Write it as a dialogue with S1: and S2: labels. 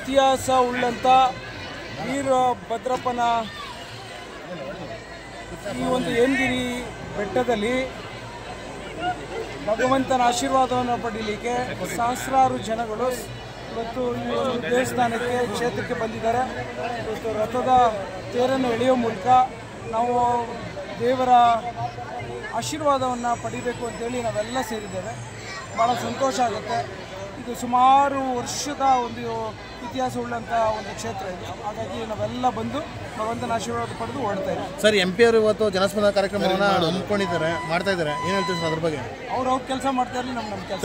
S1: ಇತಿಹಾಸ ಉಳ್ಳಂಥ ವೀರಭದ್ರಪ್ಪನ ಈ ಒಂದು ಏನ್ಗಿರಿ ಬೆಟ್ಟದಲ್ಲಿ ಭಗವಂತನ ಆಶೀರ್ವಾದವನ್ನು ಪಡೀಲಿಕ್ಕೆ ಸಹಸ್ರಾರು ಜನಗಳು ಇವತ್ತು ಈ ಒಂದು ದೇವಸ್ಥಾನಕ್ಕೆ ಕ್ಷೇತ್ರಕ್ಕೆ ಬಂದಿದ್ದಾರೆ. ಇವತ್ತು ರಥದ ತೇರನ್ನು ಎಳೆಯುವ ಮೂಲಕ ನಾವು ದೇವರ ಆಶೀರ್ವಾದವನ್ನು ಪಡಿಬೇಕು ಅಂತೇಳಿ ನಾವೆಲ್ಲ ಸೇರಿದ್ದೇವೆ. ಭಾಳ ಸಂತೋಷ ಆಗುತ್ತೆ. ಇದು ಸುಮಾರು ವರ್ಷದ ಒಂದು ಇತಿಹಾಸ ಉಳ್ಳಂಥ ಒಂದು ಕ್ಷೇತ್ರ ಇದು. ಹಾಗಾಗಿ ನಾವೆಲ್ಲ ಬಂದು ಭಗವಂತನ ಆಶೀರ್ವಾದ ಪಡೆದು ಓಡ್ತಾ ಇದ್ದೀವಿ.
S2: ಸರ್, MP ಅವರು ಇವತ್ತು ಜನಸ್ಪಂದನ ಕಾರ್ಯಕ್ರಮವನ್ನು ಹಮ್ಮಿಕೊಂಡಿದ್ದಾರೆ, ಮಾಡ್ತಾ ಇದ್ದಾರೆ, ಏನು ಹೇಳ್ತೀವಿ ಸರ್ ಅದ್ರ ಬಗ್ಗೆ?
S1: ಅವ್ರು ಕೆಲಸ ಮಾಡ್ತಾ ಇರಲಿ, ನಮ್ಮ ಕೆಲಸ